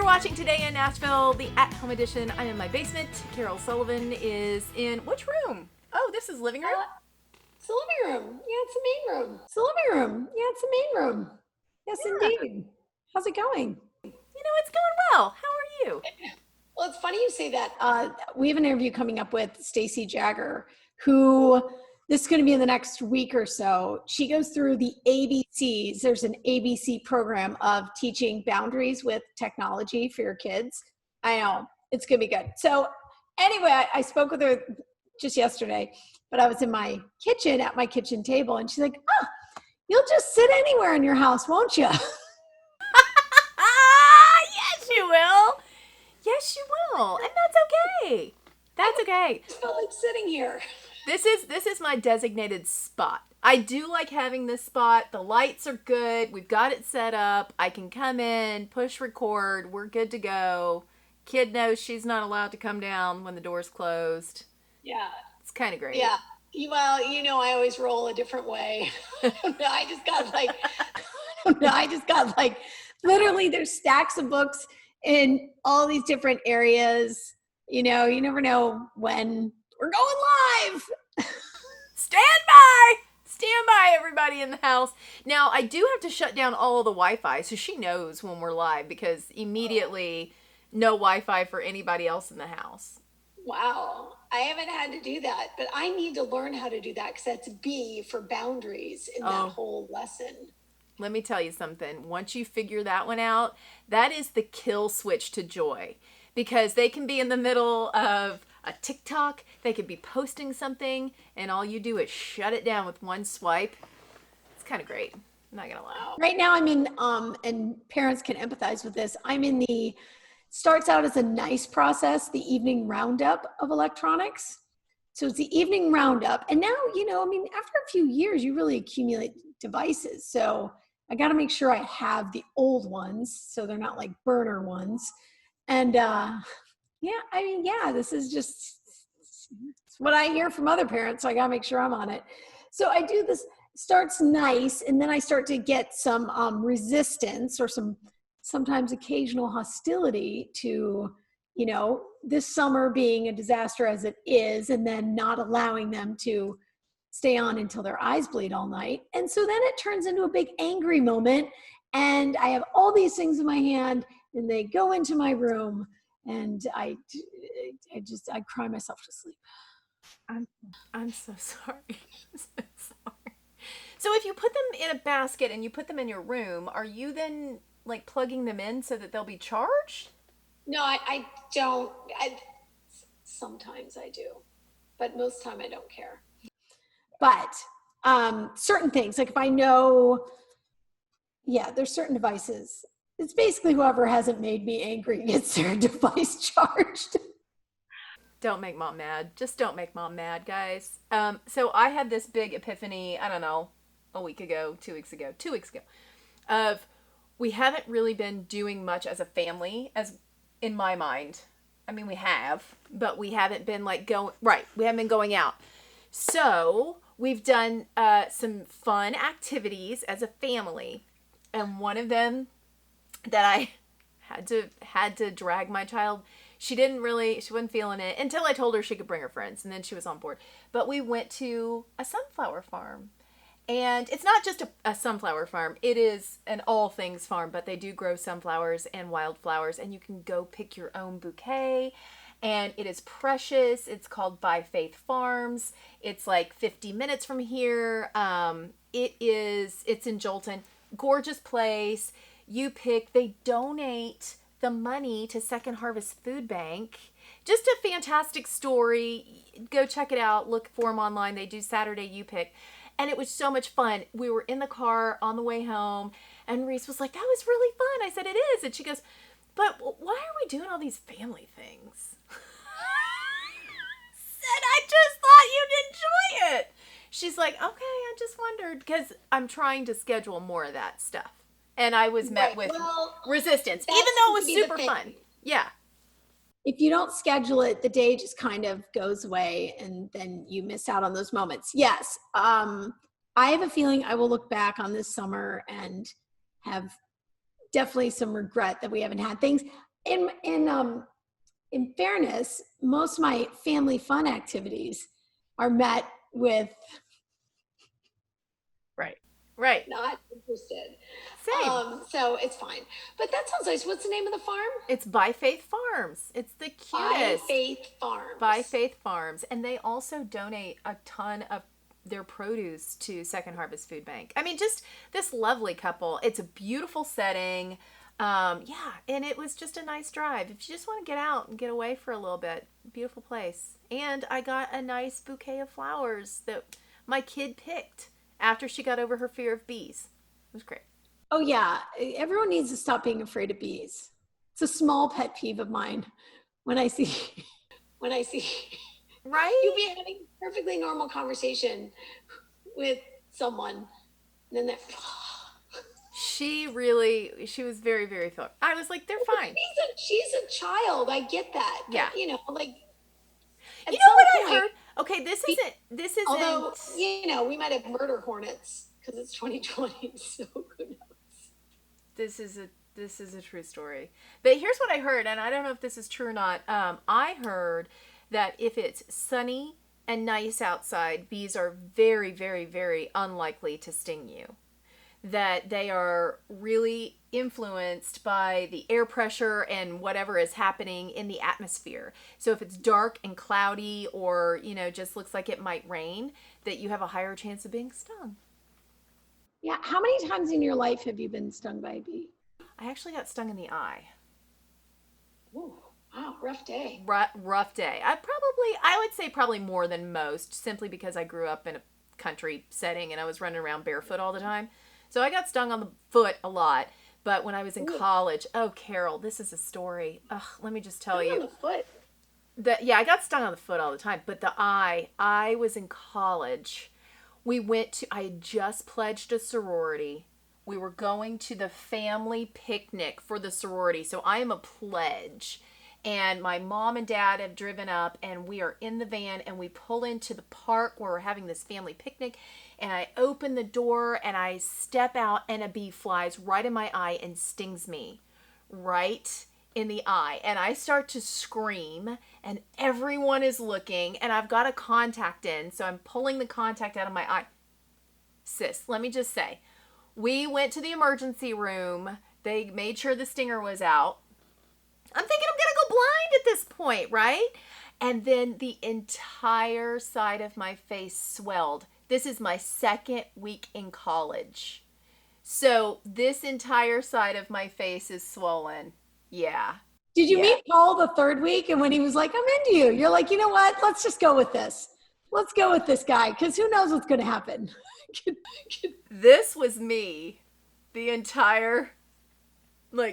watching Today in Nashville, the at-home edition. I'm in my basement. Carole Sullivan is in which room? Oh, this is living room? It's the living room. Yeah, it's the main room. It's the living room. Yeah, it's the main room. Yes, indeed. How's it going? You know, it's going well. How are you? Well, it's funny you say that. We have an interview coming up with Stacey Jagger, who this is going to be in the next week or so. She goes through the ABCs. There's an ABC program of teaching boundaries with technology for your kids. I know, it's going to be good. So anyway, I spoke with her just yesterday, but I was in my kitchen at my kitchen table, and she's like, "Oh, you'll just sit anywhere in your house, won't you?" Yes, you will. Yes, you will. And that's okay. That's okay. I felt like sitting here. This is my designated spot. I do like having this spot. The lights are good. We've got it set up. I can come in, push record. We're good to go. Kid knows she's not allowed to come down when the door's closed. Yeah. It's kind of great. Yeah. Well, you know, I always roll a different way. I just got like, literally there's stacks of books in all these different areas. You know, you never know when we're going live. Stand by, everybody in the house. Now, I do have to shut down all of the Wi-Fi, so she knows when we're live, because immediately no Wi-Fi for anybody else in the house. Wow. I haven't had to do that, but I need to learn how to do that, because that's B for boundaries in that whole lesson. Let me tell you something. Once you figure that one out, that is the kill switch to joy, because they can be in the middle of a TikTok, they could be posting something, and all you do is shut it down with one swipe. It's kind of great. I'm not gonna lie. Right now I'm in, and parents can empathize with this, I'm in the, starts out as a nice process, the evening roundup of electronics. So it's the evening roundup. And now, you know, I mean, after a few years, you really accumulate devices. So I got to make sure I have the old ones, so they're not like burner ones. And this is just what I hear from other parents. So I got to make sure I'm on it. So I do this, starts nice, and then I start to get some resistance or sometimes occasional hostility to, you know, this summer being a disaster as it is, and then not allowing them to stay on until their eyes bleed all night. And so then it turns into a big angry moment, and I have all these things in my hand, and they go into my room, and I cry myself to sleep. I'm so sorry. I'm so sorry. So if you put them in a basket and you put them in your room, are you then like plugging them in so that they'll be charged? No, I don't. Sometimes I do, but most of the time I don't care. But certain things, like if I know, there's certain devices. It's basically whoever hasn't made me angry gets their device charged. Don't make mom mad. Just don't make mom mad, guys. So I had this big epiphany, I don't know, a week ago, 2 weeks ago, of we haven't really been doing much as a family, as in my mind. I mean, we have, but we haven't been we haven't been going out. So we've done some fun activities as a family. And one of them that I had to drag my child, she wasn't feeling it until I told her she could bring her friends, and then she was on board. But we went to a sunflower farm. And it's not just a sunflower farm. It is an all things farm, but they do grow sunflowers and wildflowers, and you can go pick your own bouquet. And it is precious. It's called By Faith Farms. It's like 50 minutes from here. It's in Jolton. Gorgeous place. You pick, they donate the money to Second Harvest Food Bank. Just a fantastic story. Go check it out. Look for them online. They do Saturday You Pick. And it was so much fun. We were in the car on the way home, and Reese was like, that was really fun. I said, it is. And she goes, but why are we doing all these family things? Said, I just thought you'd enjoy it. She's like, okay, I just wondered, because I'm trying to schedule more of that stuff. And I was met with resistance, even though it was super fun. Yeah. If you don't schedule it, the day just kind of goes away, and then you miss out on those moments. Yes. I have a feeling I will look back on this summer and have definitely some regret that we haven't had things. In fairness, most of my family fun activities are met with Right. not interested. Same. So it's fine. But that sounds nice. What's the name of the farm? It's By Faith Farms. It's the By cutest. Faith Farms. By Faith Farms. And they also donate a ton of their produce to Second Harvest Food Bank. I mean, just this lovely couple. It's a beautiful setting. Yeah, and it was just a nice drive. If you just want to get out and get away for a little bit, beautiful place. And I got a nice bouquet of flowers that my kid picked after she got over her fear of bees. It was great. Oh yeah, everyone needs to stop being afraid of bees. It's a small pet peeve of mine when I see when I see Right? you be having a perfectly normal conversation with someone, and then that She was very, very thought. I was like, they're fine. she's a child. I get that. Yeah. But, you know, like at You know what some I point, heard? Okay, this isn't. although, you know, we might have murder hornets because it's 2020, so who knows? This is a true story. But here's what I heard, and I don't know if this is true or not. I heard that if it's sunny and nice outside, bees are very, very, very unlikely to sting you. That they are really influenced by the air pressure and whatever is happening in the atmosphere. So if it's dark and cloudy or, just looks like it might rain, that you have a higher chance of being stung. Yeah. How many times in your life have you been stung by a bee? I actually got stung in the eye. Ooh, wow, rough day. Rough day. I would say probably more than most, simply because I grew up in a country setting and I was running around barefoot all the time. So I got stung on the foot a lot. But when I was in college, oh, Carol, this is a story. Ugh, let me just tell you. On the foot. I got stung on the foot all the time. But the eye, I was in college. I had just pledged a sorority. We were going to the family picnic for the sorority. So I am a pledge. And my mom and dad have driven up and we are in the van and we pull into the park where we're having this family picnic. And I open the door and I step out and a bee flies right in my eye and stings me right in the eye. And I start to scream and everyone is looking and I've got a contact in. So I'm pulling the contact out of my eye. Sis, let me just say, we went to the emergency room. They made sure the stinger was out. I'm thinking I'm going to go blind at this point, right? And then the entire side of my face swelled. This is my second week in college. So this entire side of my face is swollen. Yeah. Did you meet Paul the third week? And when he was like, I'm into you, you're like, you know what? Let's just go with this. Let's go with this guy because who knows what's going to happen. This was me the entire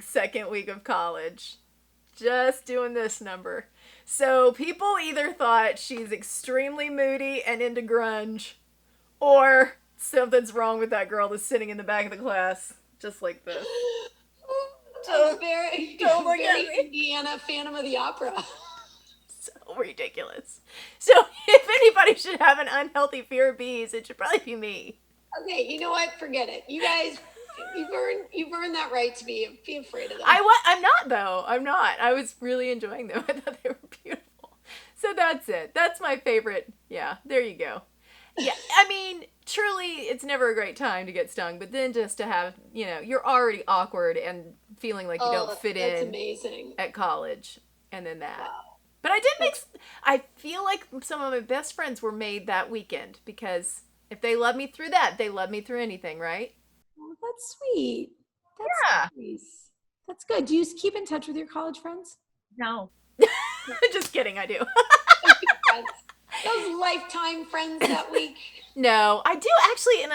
second week of college. Just doing this number. So people either thought she's extremely moody and into grunge, or something's wrong with that girl that's sitting in the back of the class, just like this. Don't look at me. Indiana Phantom of the Opera. So ridiculous. So if anybody should have an unhealthy fear of bees, it should probably be me. Okay, you know what? Forget it. You guys, you've earned that right to be afraid of them. I'm not though. I'm not. I was really enjoying them. I thought they were beautiful. So that's it. That's my favorite. Yeah, there you go. Yeah, I mean, truly, it's never a great time to get stung, but then just to have, you're already awkward and feeling like you don't fit in amazing. At college, and then that. Wow. But I feel like some of my best friends were made that weekend, because if they love me through that, they love me through anything, right? Oh, that's sweet. That's nice. That's good. Do you keep in touch with your college friends? No. Just kidding, I do. Those lifetime friends that week. No, I do actually, and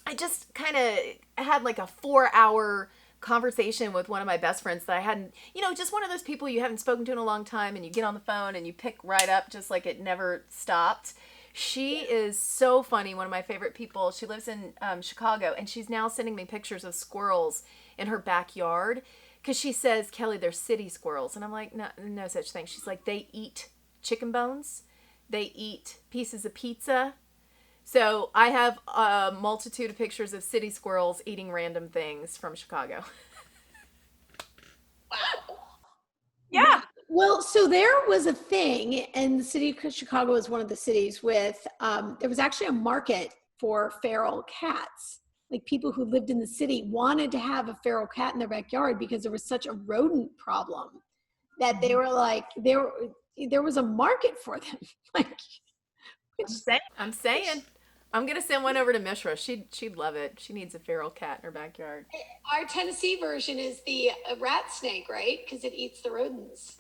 I just kind of had like a 4-hour conversation with one of my best friends that I hadn't, just one of those people you haven't spoken to in a long time, and you get on the phone and you pick right up just like it never stopped. She is so funny, one of my favorite people. She lives in Chicago, and she's now sending me pictures of squirrels in her backyard because she says, Kelly, they're city squirrels. And I'm like, no such thing. She's like, they eat chicken bones. They eat pieces of pizza. So I have a multitude of pictures of city squirrels eating random things from Chicago. Wow. Well, so there was a thing, and the city of Chicago is one of the cities with, there was actually a market for feral cats. Like people who lived in the city wanted to have a feral cat in their backyard because there was such a rodent problem that they were like, there was a market for them. Like, I'm saying. I'm gonna send one over to Mishra. She'd love it. She needs a feral cat in her backyard. our Tennessee version is the rat snake, right? Because it eats the rodents.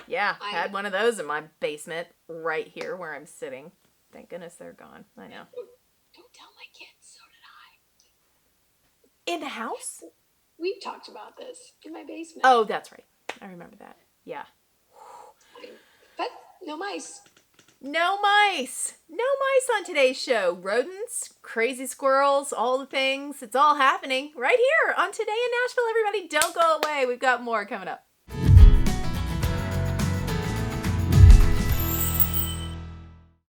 Yeah, I had one of those in my basement right here where I'm sitting. Thank goodness they're gone. I know. Don't tell my kids. So did In the house? We've talked about this in my basement. Oh, that's right. I remember that. Yeah. But no mice. No mice. No mice on today's show. Rodents, crazy squirrels, all the things. It's all happening right here on Today in Nashville, everybody. Don't go away. We've got more coming up.